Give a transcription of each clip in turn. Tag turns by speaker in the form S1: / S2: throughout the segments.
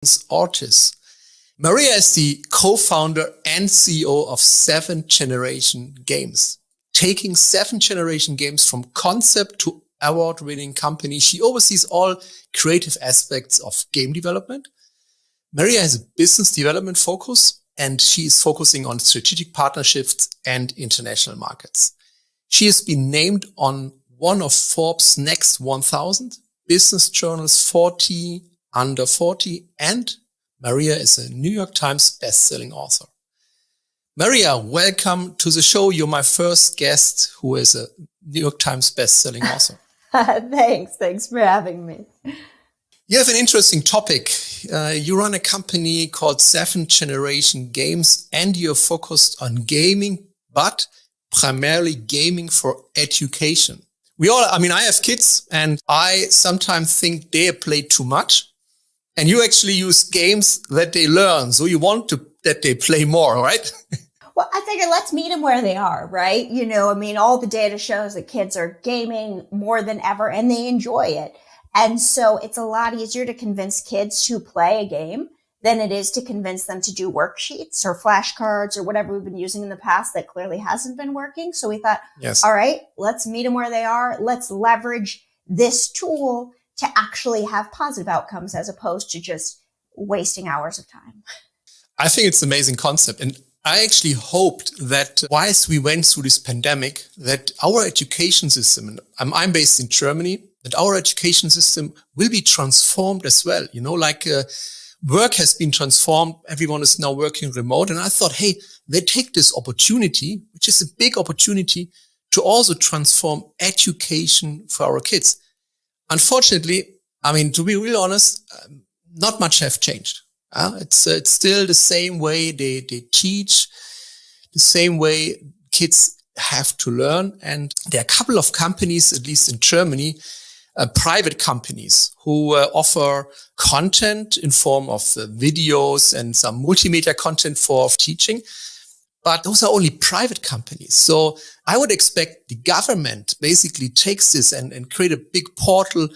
S1: Burns Ortiz. Maria is the co-founder and CEO of 7th Generation Games. Taking 7th Generation Games from concept to award-winning company, she oversees all creative aspects of game development. Maria has a business development focus, and she is focusing on strategic partnerships and international markets. She has been named on one of Forbes' Next 1000, Business Journal's 40 Under 40, and Maria is a New York Times best-selling author. Maria, welcome to the show. You're my first guest who is a New York Times best-selling author.
S2: Thanks for having me.
S1: You have an interesting topic. You run a company called 7th Generation Games, and you're focused on gaming, but primarily gaming for education. I have kids, and I sometimes think they play too much. And you actually use games that they learn. So you want that they play more, right?
S2: Well, I figure let's meet them where they are, right? All the data shows that kids are gaming more than ever and they enjoy it. And so it's a lot easier to convince kids to play a game than it is to convince them to do worksheets or flashcards or whatever we've been using in the past that clearly hasn't been working. So we thought, yes. All right, let's meet them where they are. Let's leverage this tool to actually have positive outcomes as opposed to just wasting hours of time.
S1: I think it's an amazing concept. And I actually hoped that whilst we went through this pandemic, that our education system, and I'm based in Germany, that our education system will be transformed as well. Work has been transformed. Everyone is now working remote. And I thought, hey, they take this opportunity, which is a big opportunity, to also transform education for our kids. Unfortunately, to be real honest, not much have changed. It's still the same way they teach, the same way kids have to learn. And there are a couple of companies, at least in Germany, private companies who offer content in form of videos and some multimedia content for teaching. But those are only private companies. So I would expect the government basically takes this and create a big portal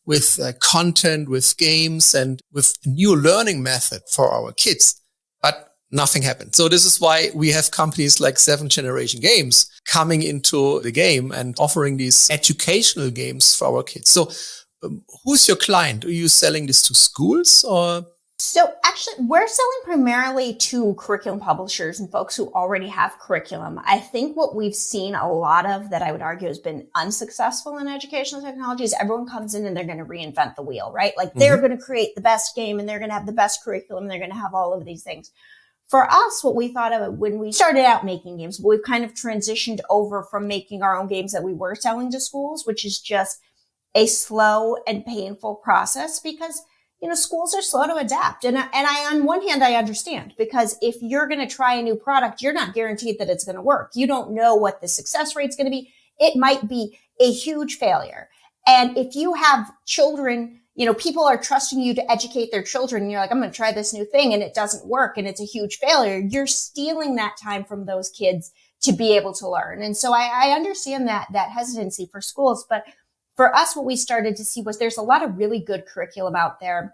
S1: with content, with games, and with a new learning method for our kids. But nothing happened. So this is why we have companies like 7th Generation Games coming into the game and offering these educational games for our kids. So who's your client? Are you selling this to schools or?
S2: So actually, we're selling primarily to curriculum publishers and folks who already have curriculum. I think what we've seen a lot of that I would argue has been unsuccessful in educational technology is everyone comes in and they're going to reinvent the wheel, right? Like they're going to create the best game and they're going to have the best curriculum. And they're going to have all of these things. For us, what we thought of when we started out making games, we've kind of transitioned over from making our own games that we were selling to schools, which is just a slow and painful process because schools are slow to adapt. And I, on one hand, I understand because if you're going to try a new product, you're not guaranteed that it's going to work. You don't know what the success rate is going to be. It might be a huge failure. And if you have children, people are trusting you to educate their children. And you're like, I'm going to try this new thing and it doesn't work. And it's a huge failure. You're stealing that time from those kids to be able to learn. And so I understand that hesitancy for schools, but for us, what we started to see was there's a lot of really good curriculum out there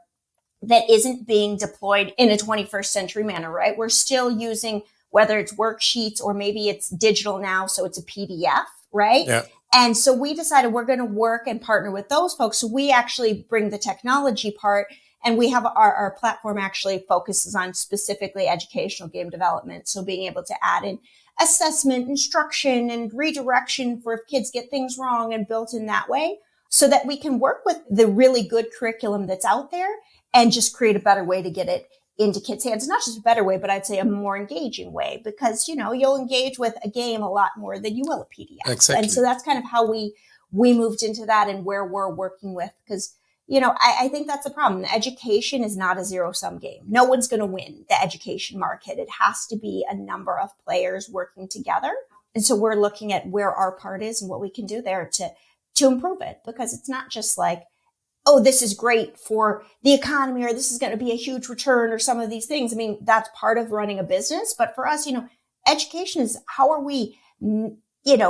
S2: that isn't being deployed in a 21st century manner, right? We're still using, whether it's worksheets or maybe it's digital now, so it's a PDF, right?
S1: Yeah.
S2: And so we decided we're going to work and partner with those folks. So we actually bring the technology part, and we have our platform actually focuses on specifically educational game development. So being able to add in assessment, instruction, and redirection for if kids get things wrong and built in that way so that we can work with the really good curriculum that's out there and just create a better way to get it into kids' hands. Not just a better way, but I'd say a more engaging way because, you'll engage with a game a lot more than you will a PDF.
S1: Exactly.
S2: And so that's kind of how we moved into that and where we're working with because, I think that's a problem. Education is not a zero-sum game. No one's going to win the education market. It has to be a number of players working together. And so we're looking at where our part is and what we can do there to improve it because it's not just like, oh, this is great for the economy or this is going to be a huge return or some of these things. That's part of running a business. But for us, education is how are we,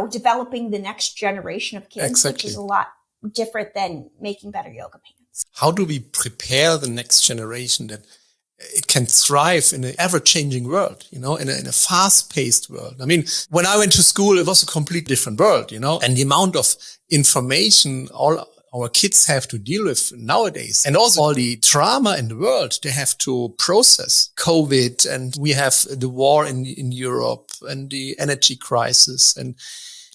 S2: developing the next generation of kids,
S1: Exactly.
S2: Which is a lot different than making better yoga pants.
S1: How do we prepare the next generation that it can thrive in an ever-changing world, in a fast-paced world? I mean, when I went to school, it was a completely different world, and the amount of information all our kids have to deal with nowadays, and also all the trauma in the world they have to process. COVID, and we have the war in Europe, and the energy crisis, and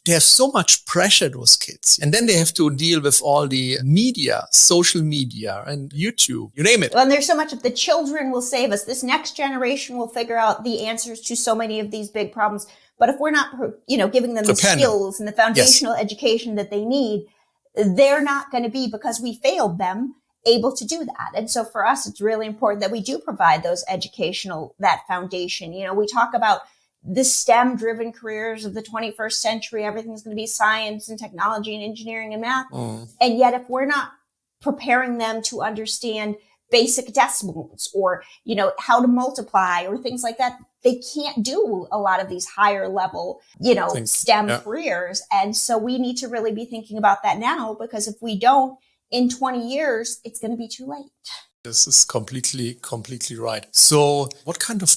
S1: they have so much pressure, those kids. And then they have to deal with all the media, social media and YouTube, you name it.
S2: Well, and there's so much of the children will save us. This next generation will figure out the answers to so many of these big problems. But if we're not, giving them the skills and the foundational education that they need, they're not going to be, because we failed them, able to do that. And so for us, it's really important that we do provide those that foundation. We talk about the STEM driven careers of the 21st century. Everything's going to be science and technology and engineering and math. And yet if we're not preparing them to understand basic decimals or, how to multiply or things like that, they can't do a lot of these higher level, STEM careers. And so we need to really be thinking about that now, because if we don't, in 20 years, it's going to be too late.
S1: This is completely right. So what kind of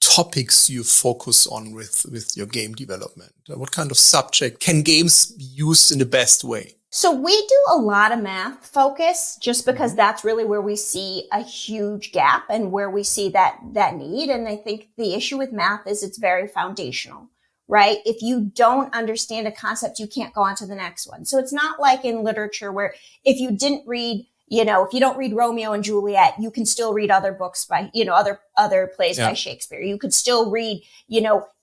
S1: topics you focus on with your game development? What kind of subject can games be used in the best way?
S2: So we do a lot of math focus, just because that's really where we see a huge gap and where we see that need. And I think the issue with math is it's very foundational, right? If you don't understand a concept, you can't go on to the next one. So it's not like in literature where if you didn't read, if you don't read Romeo and Juliet, you can still read other books by, other plays by Shakespeare. You could still read,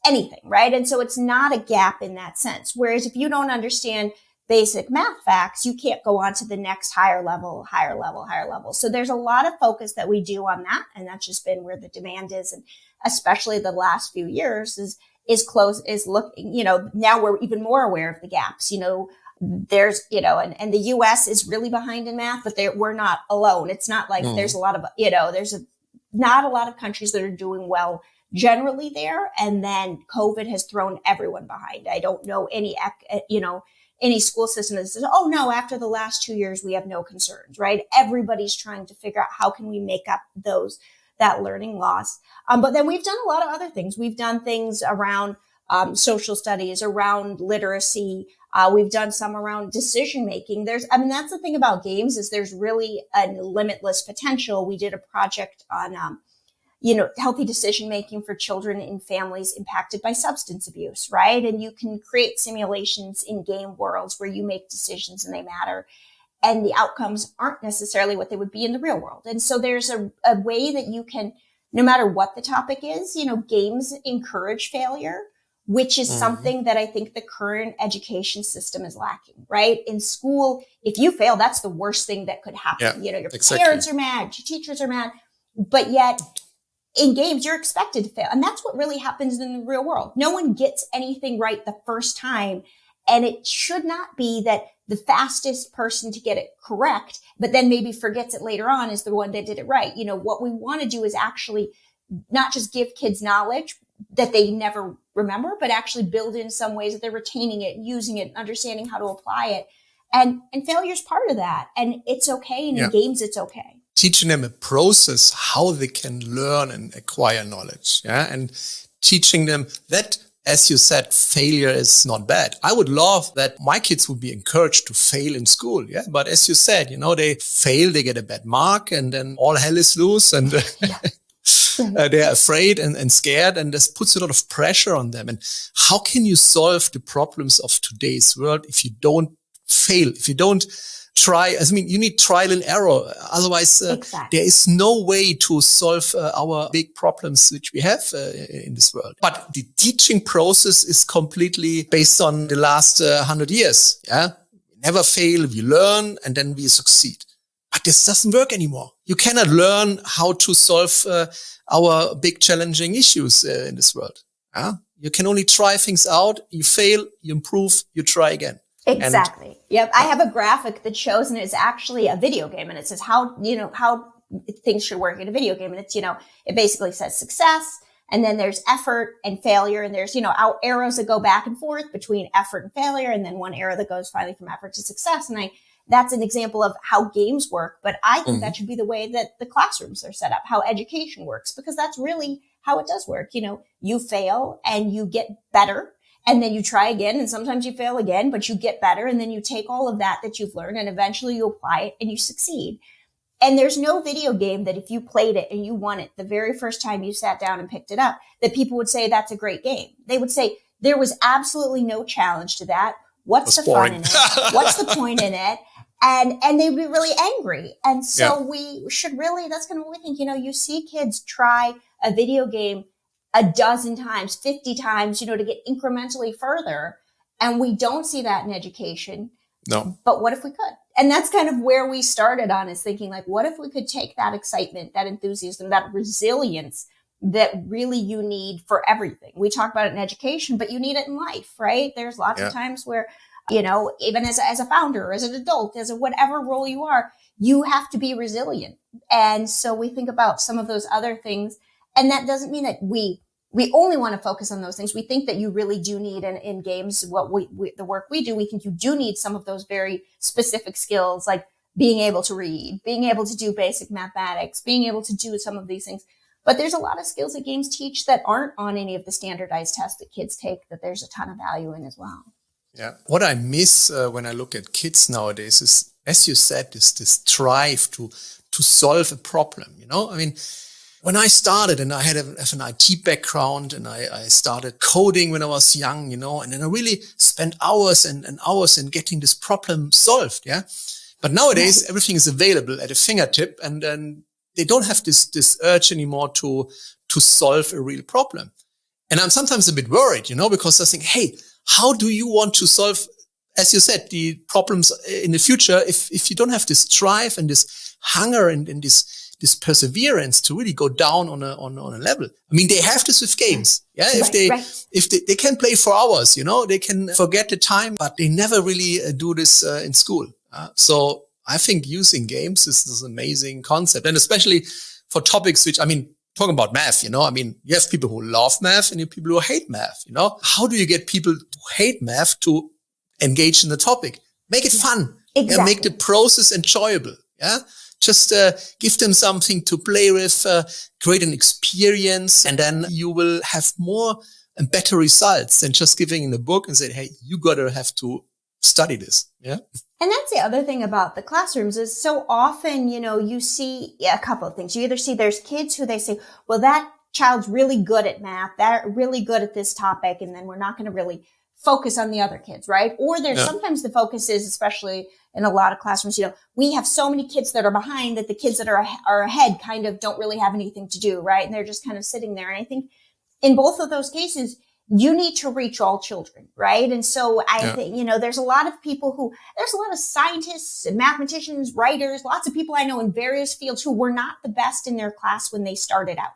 S2: anything, right? And so it's not a gap in that sense. Whereas if you don't understand basic math facts, you can't go on to the next higher level. So there's a lot of focus that we do on that. And that's just been where the demand is. And especially the last few years is looking, now we're even more aware of the gaps, there's, and the US is really behind in math, but we're not alone. It's not like there's a lot of, not a lot of countries that are doing well generally there. And then COVID has thrown everyone behind. I don't know any school system that says, oh no, after the last 2 years, we have no concerns, right? Everybody's trying to figure out how can we make up that learning loss. But then we've done a lot of other things. We've done things around social studies, around literacy. We've done some around decision making. That's the thing about games is there's really a limitless potential. We did a project on, healthy decision making for children in families impacted by substance abuse, right? And you can create simulations in game worlds where you make decisions and they matter. And the outcomes aren't necessarily what they would be in the real world. And so there's a way that you can, no matter what the topic is, games encourage failure, which is something that I think the current education system is lacking, right? In school, if you fail, that's the worst thing that could happen.
S1: Yeah,
S2: your parents are mad, your teachers are mad, but yet in games, you're expected to fail. And that's what really happens in the real world. No one gets anything right the first time. And it should not be that the fastest person to get it correct, but then maybe forgets it later on, is the one that did it right. What we want to do is actually not just give kids knowledge that they never remember, but actually build in some ways that they're retaining it, using it, understanding how to apply it. And failure is part of that. And it's okay. And in games, it's okay.
S1: Teaching them a process, how they can learn and acquire knowledge. Yeah. And teaching them that, as you said, failure is not bad. I would love that my kids would be encouraged to fail in school. Yeah. But as you said, they fail, they get a bad mark, and then all hell is loose, and they're afraid and scared, and this puts a lot of pressure on them. And how can you solve the problems of today's world if you don't fail, if you don't try? You need trial and error. Otherwise, there is no way to solve our big problems which we have in this world. But the teaching process is completely based on the last 100 years. Yeah, we never fail, we learn, and then we succeed. But this doesn't work anymore. You cannot learn how to solve our big challenging issues in this world. You can only try things out. You fail, you improve, you try again.
S2: Exactly. Yep. I have a graphic that shows, and it's actually a video game, and it says how things should work in a video game. And it's, it basically says success, and then there's effort and failure. And there's, arrows that go back and forth between effort and failure. And then one arrow that goes finally from effort to success. And that's an example of how games work. But I think that should be the way that the classrooms are set up, how education works, because that's really how it does work. You fail and you get better, and then you try again, and sometimes you fail again, but you get better, and then you take all of that you've learned, and eventually you apply it and you succeed. And there's no video game that if you played it and you won it the very first time you sat down and picked it up, that people would say that's a great game. They would say there was absolutely no challenge to that. What's the fun in it? What's the point in it? And they'd be really angry. And so we should really, that's kind of what we think, you see kids try a video game a dozen times, 50 times, to get incrementally further. And we don't see that in education.
S1: No.
S2: But what if we could? And that's kind of where we started on, is thinking like, what if we could take that excitement, that enthusiasm, that resilience that really you need for everything. We talk about it in education, but you need it in life, right? There's lots of times where, even as a founder, as an adult, as a whatever role you are, you have to be resilient. And so we think about some of those other things. And that doesn't mean that we only want to focus on those things. We think that you really do need in games, the work we do, we think you do need some of those very specific skills, like being able to read, being able to do basic mathematics, being able to do some of these things. But there's a lot of skills that games teach that aren't on any of the standardized tests that kids take, that there's a ton of value in as well.
S1: Yeah. What I miss when I look at kids nowadays is, as you said, is this drive to solve a problem. When I started, and I have an IT background, and I started coding when I was young, and then I really spent hours and hours in getting this problem solved. Yeah. But nowadays, everything is available at a fingertip, and then they don't have this urge anymore to solve a real problem. And I'm sometimes a bit worried, because I think, hey, how do you want to solve, as you said, the problems in the future if you don't have this drive and this hunger and this perseverance to really go down on a level? I mean, they have this with games. Yeah. If they can play for hours, they can forget the time, but they never really do this in school. So I think using games is this amazing concept, and especially for topics which, talking about math, you have people who love math and you have people who hate math, How do you get people who hate math to engage in the topic? Make it fun.
S2: Exactly.
S1: Yeah, make the process enjoyable. Yeah. Just give them something to play with, create an experience, and then you will have more and better results than just giving in a book and say, hey, you gotta have to study this. Yeah.
S2: And that's the other thing about the classrooms is so often, you see a couple of things. You either see there's kids who they say, well, that child's really good at math. They're really good at this topic. And then we're not going to really focus on the other kids, right? Or there's sometimes the focus is, especially in a lot of classrooms, we have so many kids that are behind that the kids that are ahead kind of don't really have anything to do, right? And they're just kind of sitting there. And I think in both of those cases, you need to reach all children, right? And so I think, there's a lot of there's a lot of scientists and mathematicians, writers, lots of people I know in various fields who were not the best in their class when they started out,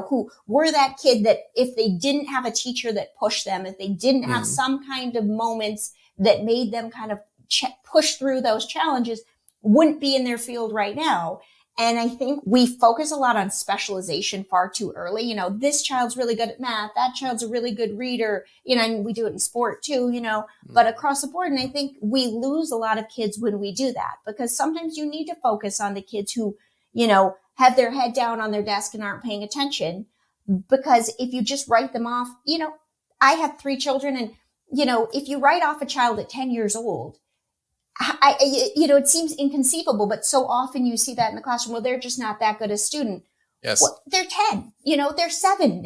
S2: who were that kid that if they didn't have a teacher that pushed them, if they didn't have some kind of moments that made them kind of push through those challenges, wouldn't be in their field right now. And I think we focus a lot on specialization far too early. This child's really good at math. That child's a really good reader. And we do it in sport too, but across the board. And I think we lose a lot of kids when we do that, because sometimes you need to focus on the kids who, have their head down on their desk and aren't paying attention. Because if you just write them off, I have 3 children, and, if you write off a child at 10 years old, it seems inconceivable, but so often you see that in the classroom. Well, they're just not that good a student.
S1: Yes.
S2: Well, they're 10, they're 7.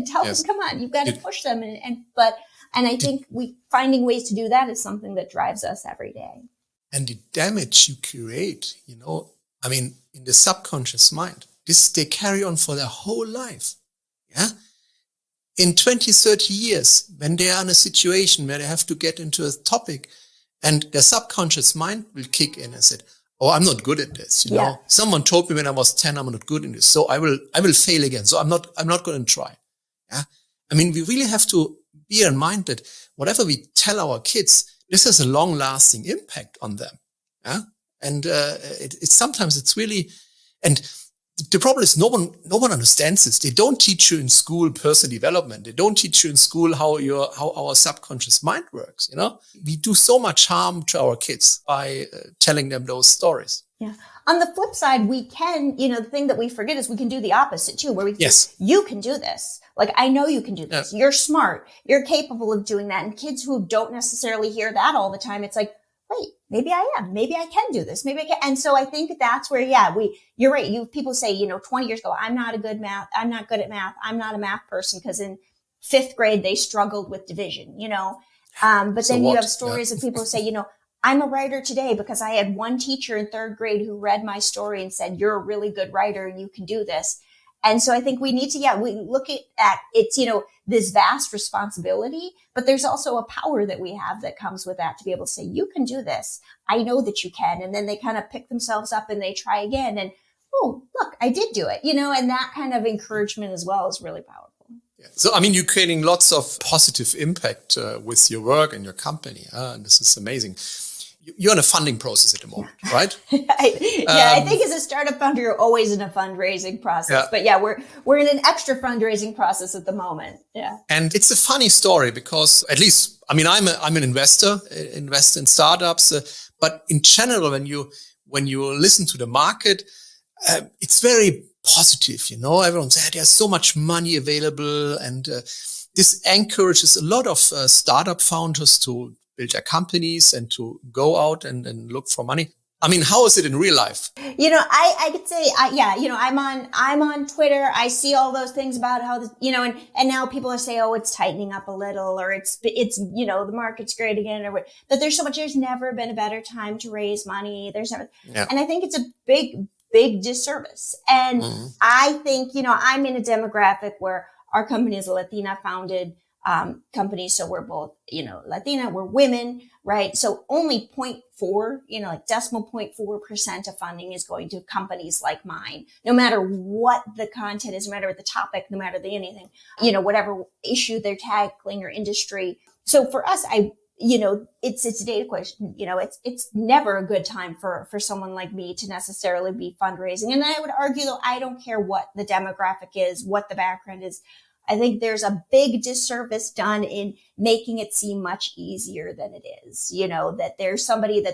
S2: Tell them, come on, you've got to push them. And I think finding ways to do that is something that drives us every day.
S1: And the damage you create, in the subconscious mind, they carry on for their whole life. Yeah. In 20, 30 years, when they are in a situation where they have to get into a topic, and their subconscious mind will kick in and say, oh, I'm not good at this. Someone told me when I was 10, I'm not good in this. So I will fail again. So I'm not going to try. Yeah. We really have to bear in mind that whatever we tell our kids, this has a long lasting impact on them. Yeah. And it's sometimes really, and the problem is no one understands this. They don't teach you in school personal development. They don't teach you in school how our subconscious mind works. We do so much harm to our kids by telling them those stories.
S2: Yeah. On the flip side, we can, the thing that we forget is we can do the opposite too, where we can
S1: yes.
S2: say, you can do this. Like, I know you can do this. Yeah. You're smart. You're capable of doing that. And kids who don't necessarily hear that all the time, it's like, wait, maybe I am. Maybe I can do this. Maybe I can. And so I think that's where, you're right. People say, 20 years ago, I'm not good at math. I'm not a math person, because in 5th grade, they struggled with division, but then you have stories of people who say, I'm a writer today because I had one teacher in 3rd grade who read my story and said, you're a really good writer and you can do this. And so I think we need to, we look at it's, this vast responsibility, but there's also a power that we have that comes with that to be able to say, you can do this. I know that you can. And then they kind of pick themselves up and they try again. And, oh, look, I did do it, and that kind of encouragement as well is really powerful.
S1: Yeah. So, you're creating lots of positive impact with your work and your company. And this is amazing. You're in a funding process at the moment, right?
S2: I think as a startup founder, you're always in a fundraising process. Yeah. But we're in an extra fundraising process at the moment. Yeah.
S1: And it's a funny story because at least, I'm an investor, invest in startups. But in general, when you listen to the market, it's very positive. Everyone says there's so much money available, and this encourages a lot of startup founders to build their companies and to go out and look for money. How is it in real life?
S2: I could say, I'm on Twitter. I see all those things about how, and now people are saying, oh, it's tightening up a little, or it's, the market's great again, but there's never been a better time to raise money. And I think it's a big disservice. And I think, I'm in a demographic where our company is a Latina founded company. So we're both, Latina, we're women, right? So only 0.4, decimal 0.4% of funding is going to companies like mine, no matter what the content is, no matter what the topic, no matter the anything, whatever issue they're tackling or industry. So for us, it's a data question. It's never a good time for someone like me to necessarily be fundraising. And I would argue, though, I don't care what the demographic is, what the background is. I think there's a big disservice done in making it seem much easier than it is, that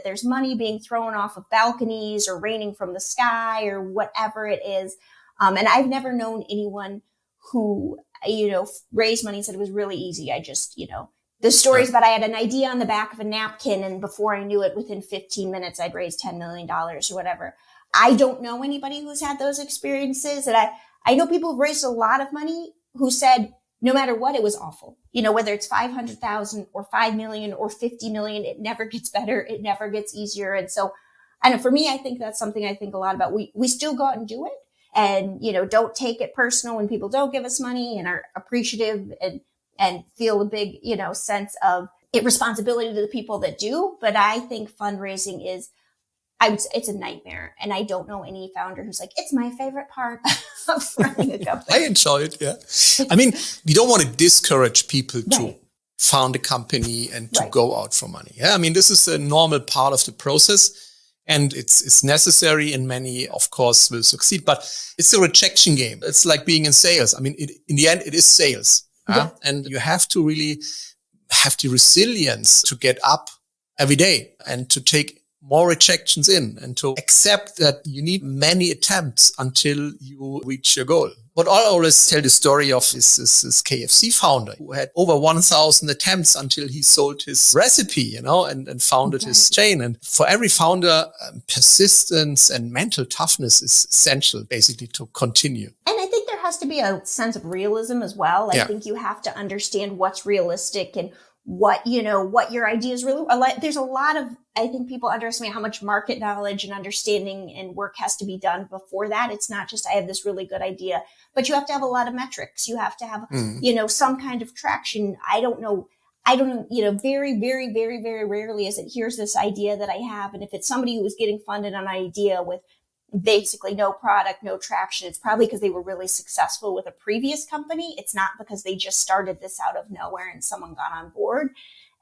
S2: there's money being thrown off of balconies or raining from the sky or whatever it is. And I've never known anyone who, raised money and said it was really easy. I just, the stories about I had an idea on the back of a napkin, and before I knew it, within 15 minutes, I'd raised $10 million or whatever. I don't know anybody who's had those experiences. And I know people who've raised a lot of money who said, no matter what, it was awful. Whether it's 500,000 or 5 million or 50 million, it never gets better. It never gets easier. And so, for me, I think that's something I think a lot about. We still go out and do it, and, don't take it personal when people don't give us money, and are appreciative and feel a big, sense of responsibility to the people that do. But I think fundraising is, it's a nightmare. And I don't know any founder who's like, it's my favorite part of running a company.
S1: I enjoy it. Yeah. We don't want to discourage people to found a company and to go out for money. Yeah. This is a normal part of the process, and it's necessary, and many, of course, will succeed, but it's a rejection game. It's like being in sales. In the end, it is sales. And you have to really have the resilience to get up every day and to take more rejections in, and to accept that you need many attempts until you reach your goal. But I always tell the story of this KFC founder who had over 1,000 attempts until he sold his recipe, and founded his chain. And for every founder, persistence and mental toughness is essential, basically, to continue. And
S2: I think there has to be a sense of realism as well. I think you have to understand what's realistic and what your ideas really are. There's a lot of, I think people underestimate how much market knowledge and understanding and work has to be done before that. It's not just, I have this really good idea, but you have to have a lot of metrics. You have to have, some kind of traction. I don't know, very, very, very, very rarely is it, here's this idea that I have. And if it's somebody who was getting funded on an idea with basically no product, no traction, it's probably because they were really successful with a previous company. It's not because they just started this out of nowhere and someone got on board.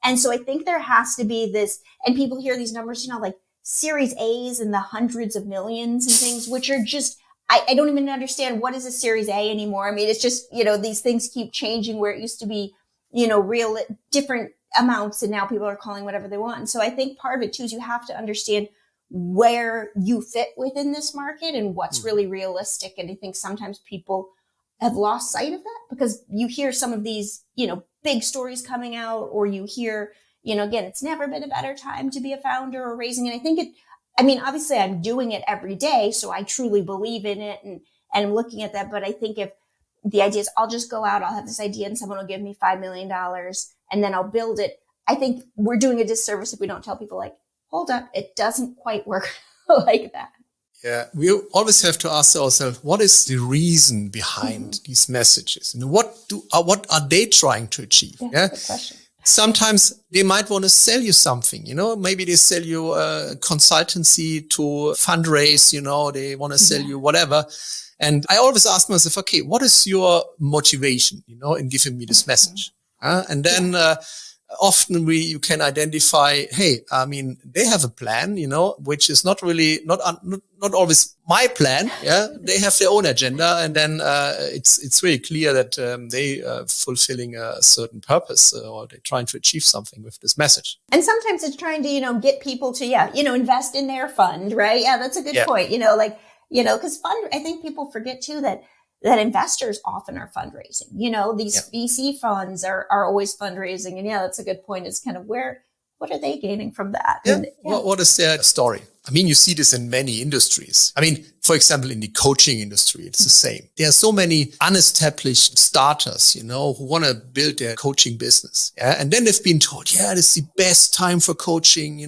S2: And so I think there has to be this, and people hear these numbers, like Series A's in the hundreds of millions and things, which are just, I don't even understand what is a Series A anymore. I mean, it's just, these things keep changing where it used to be, real different amounts, and now people are calling whatever they want. And so I think part of it too is you have to understand where you fit within this market and what's really realistic. And I think sometimes people have lost sight of that because you hear some of these, big stories coming out, or you hear, again, it's never been a better time to be a founder or raising. And I think obviously I'm doing it every day, so I truly believe in it and I'm looking at that. But I think if the idea is I'll just go out, I'll have this idea and someone will give me $5 million and then I'll build it. I think we're doing a disservice if we don't tell people like, hold up, it doesn't quite work like that.
S1: Yeah, we always have to ask ourselves, what is the reason behind these messages? And what are they trying to achieve?
S2: Yeah, good question.
S1: Sometimes they might want to sell you something, maybe they sell you a consultancy to fundraise, they want to sell you whatever. And I always ask myself, okay, what is your motivation, in giving me this message? And then often you can identify, hey, they have a plan, which is not really, not always my plan. Yeah. They have their own agenda. And then, it's really clear that, they are fulfilling a certain purpose, or they're trying to achieve something with this message.
S2: And sometimes it's trying to, get people to, invest in their fund, right? Yeah. That's a good point. Cause I think people forget too that investors often are fundraising. These VC funds are always fundraising. And that's a good point. Is kind of what are they gaining from that?
S1: Yeah.
S2: And,
S1: What is their story? You see this in many industries. For example, in the coaching industry, it's the same. There are so many unestablished starters, who want to build their coaching business. Yeah. And then they've been told, this is the best time for coaching.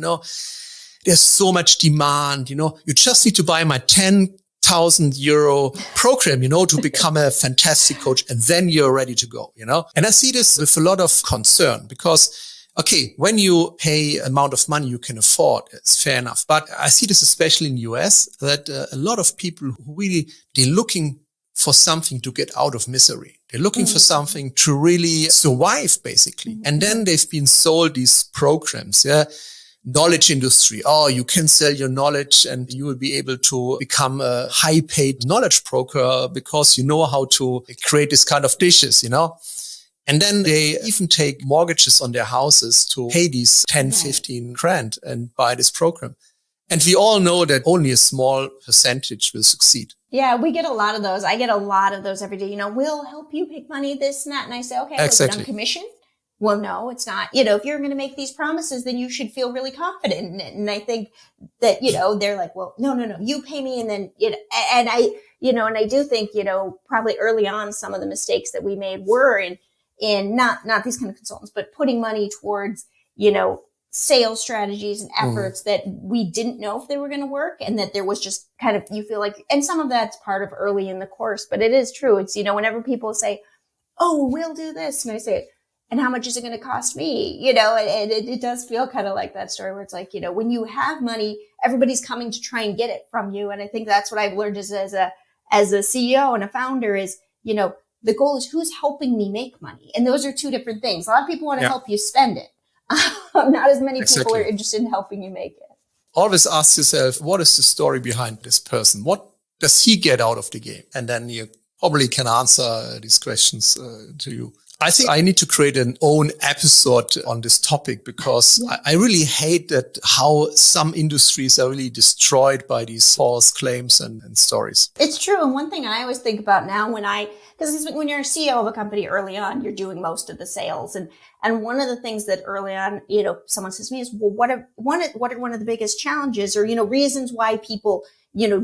S1: There's so much demand, you just need to buy my 10,000 euro program, to become a fantastic coach. And then you're ready to go, And I see this with a lot of concern because, okay, when you pay amount of money you can afford, it's fair enough. But I see this especially in the US that a lot of people who really, they're looking for something to get out of misery. They're looking for something to really survive, basically. And then they've been sold these programs, knowledge industry. Oh, you can sell your knowledge and you will be able to become a high paid knowledge broker because you know how to create this kind of dishes, And then they even take mortgages on their houses to pay these 10, 15 grand and buy this program. And we all know that only a small percentage will succeed.
S2: Yeah, we get a lot of those. I get a lot of those every day. We'll help you make money, this and that. And I say, okay, is it on commission? Well, no, it's not. If you're going to make these promises, then you should feel really confident in it. And I think that, they're like, well, no, you pay me. And then, and I do think, probably early on, some of the mistakes that we made were in not these kind of consultants, but putting money towards, sales strategies and efforts that we didn't know if they were going to work. And that there was just kind of, you feel like, and some of that's part of early in the course, but it is true. It's, whenever people say, oh, we'll do this. And I say, and how much is it going to cost me? And it does feel kind of like that story where it's like, when you have money, everybody's coming to try and get it from you. And I think that's what I've learned as a CEO and a founder is, the goal is who's helping me make money. And those are two different things. A lot of people want to help you spend it. Not as many people are interested in helping you make it.
S1: Always ask yourself, what is the story behind this person? What does he get out of the game? And then you probably can answer these questions to you. I think I need to create an own episode on this topic because I really hate that how some industries are really destroyed by these false claims and stories.
S2: It's true. And one thing I always think about now because when you're a CEO of a company early on, you're doing most of the sales. And one of the things that early on, someone says to me is, well, what are one of the biggest challenges or, reasons why people,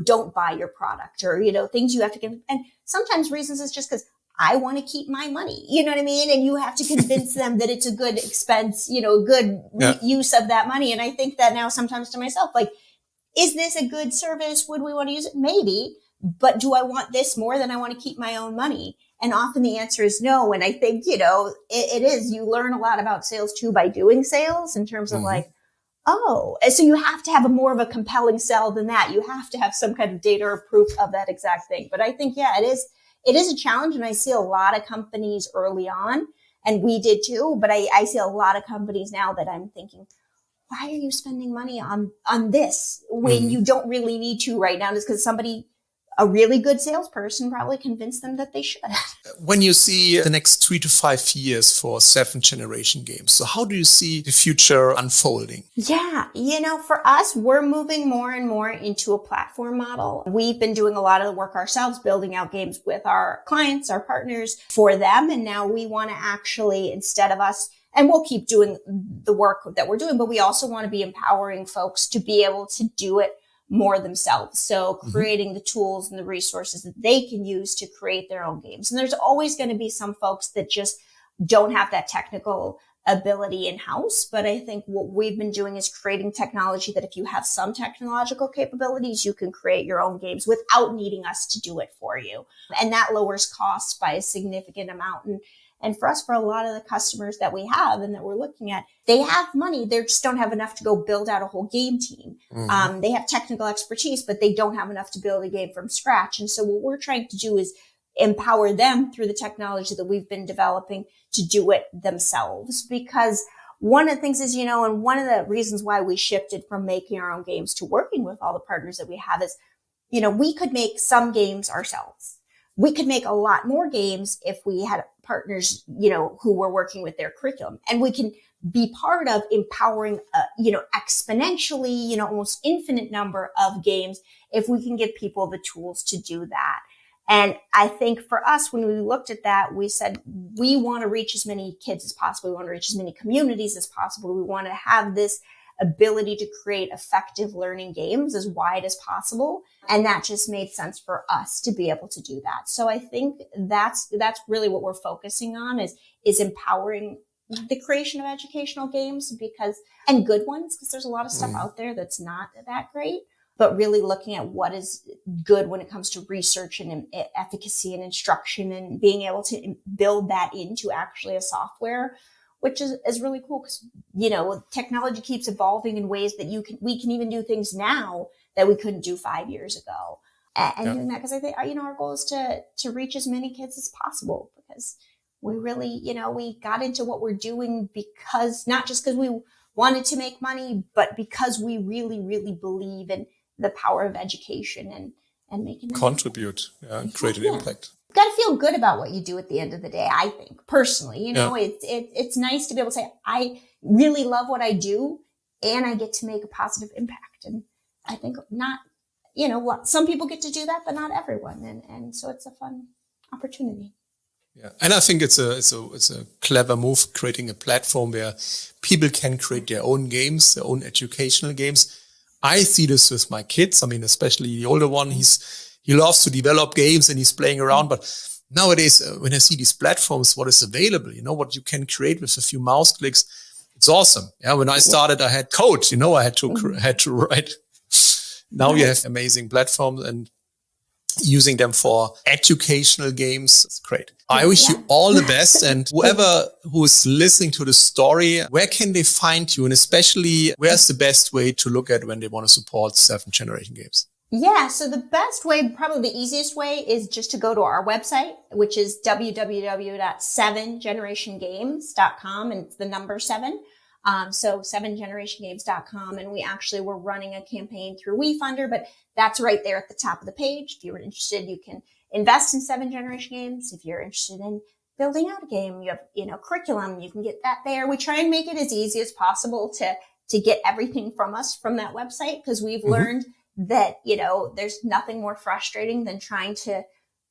S2: don't buy your product or, things you have to give. And sometimes reasons is just because I want to keep my money. You know what I mean? And you have to convince them that it's a good expense, good use of that money. And I think that now sometimes to myself, like, is this a good service? Would we want to use it? Maybe. But do I want this more than I want to keep my own money? And often the answer is no. And I think, it is. You learn a lot about sales too by doing sales in terms of like, oh, so you have to have more of a compelling sell than that. You have to have some kind of data or proof of that exact thing. But I think, it is a challenge. And I see a lot of companies early on, and we did too, but I see a lot of companies now that I'm thinking, why are you spending money on this when you don't really need to right now? Just because somebody a really good salesperson probably convinced them that they should.
S1: When you see the next 3 to 5 years for 7th generation games, so how do you see the future unfolding?
S2: Yeah, for us, we're moving more and more into a platform model. We've been doing a lot of the work ourselves, building out games with our clients, our partners, for them. And now we want to actually, instead of us, and we'll keep doing the work that we're doing, but we also want to be empowering folks to be able to do it more themselves. So creating the tools and the resources that they can use to create their own games. And there's always going to be some folks that just don't have that technical ability in-house. But I think what we've been doing is creating technology that if you have some technological capabilities, you can create your own games without needing us to do it for you. And that lowers costs by a significant amount. And for us, for a lot of the customers that we have and that we're looking at, they have money. They just don't have enough to go build out a whole game team. They have technical expertise, but they don't have enough to build a game from scratch. And so what we're trying to do is empower them through the technology that we've been developing to do it themselves. Because one of the things is, and one of the reasons why we shifted from making our own games to working with all the partners that we have is, we could make some games ourselves. We could make a lot more games if we had partners, who were working with their curriculum, and we can be part of empowering, exponentially, almost infinite number of games if we can give people the tools to do that. And I think for us, when we looked at that, we said, we want to reach as many kids as possible. We want to reach as many communities as possible. We want to have this ability to create effective learning games as wide as possible. And that just made sense for us to be able to do that. So I think that's really what we're focusing on is empowering the creation of educational games and good ones, because there's a lot of stuff out there that's not that great, but really looking at what is good when it comes to research and efficacy and instruction and being able to build that into actually a software, which is really cool because, technology keeps evolving in ways that we can even do things now that we couldn't do 5 years ago. And doing that because I think, our goal is to reach as many kids as possible, because we really, we got into what we're doing because not just because we wanted to make money, but because we really, really believe in the power of education and making that
S1: contribute, create an impact.
S2: Got to feel good about what you do at the end of the day. I think personally, it's nice to be able to say, I really love what I do and I get to make a positive impact. And I think some people get to do that, but not everyone. And so it's a fun opportunity.
S1: Yeah. And I think it's a clever move, creating a platform where people can create their own games, their own educational games. I see this with my kids. I mean, especially the older one, he loves to develop games and he's playing around. But nowadays, when I see these platforms, what is available, what you can create with a few mouse clicks, it's awesome. Yeah. When I started, I had code, I had to write. Now you have amazing platforms and using them for educational games. It's great. I wish you all the best. And whoever who is listening to the story, where can they find you? And especially, where's the best way to look at when they want to support 7th generation games?
S2: Yeah, so the best way, probably the easiest way, is just to go to our website, which is www.7generationgames.com, and it's the number 7. So 7generationgames.com. And we actually were running a campaign through WeFunder, but that's right there at the top of the page. If you're interested, you can invest in 7th generation games. If you're interested in building out a game, you have, curriculum, you can get that there. We try and make it as easy as possible to get everything from us from that website, because we've learned that, there's nothing more frustrating than trying to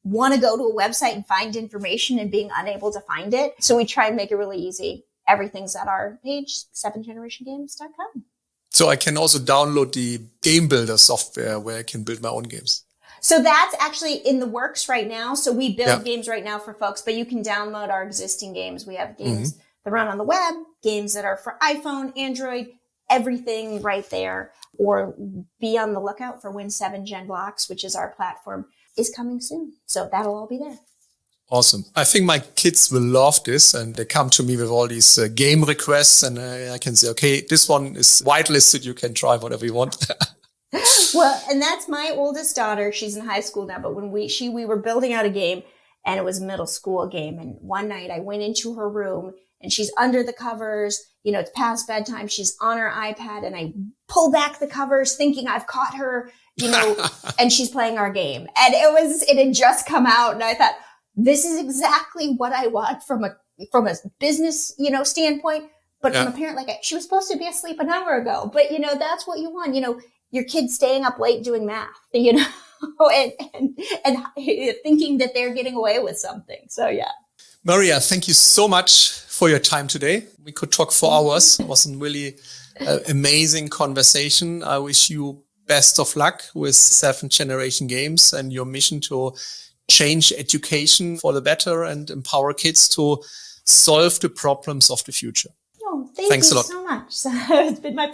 S2: want to go to a website and find information and being unable to find it. So we try and make it really easy. Everything's at our page, 7generationgames.com.
S1: So I can also download the game builder software where I can build my own games.
S2: So that's actually in the works right now. So we build games right now for folks, but you can download our existing games. We have games that run on the web, games that are for iPhone, Android, everything right there. Or be on the lookout for when 7Gen Blocks, which is our platform, is coming soon. So that'll all be there.
S1: Awesome. I think my kids will love this, and they come to me with all these game requests, and I can say, okay, this one is whitelisted. You can try whatever you want.
S2: Well, and that's my oldest daughter. She's in high school now, but when we were building out a game, and it was a middle school game. And one night I went into her room and she's under the covers, it's past bedtime. She's on her iPad, and I pull back the covers thinking I've caught her, and she's playing our game. And it had just come out. And I thought, this is exactly what I want from a business, standpoint. But from a parent, she was supposed to be asleep an hour ago. But, that's what you want. Your kids staying up late doing math, and thinking that they're getting away with something. So, yeah.
S1: Maria, thank you so much for your time today. We could talk for hours. It was a really amazing conversation. I wish you best of luck with 7th Generation Games and your mission to change education for the better and empower kids to solve the problems of the future.
S2: Oh, thanks you
S1: a lot.
S2: so much. It's been my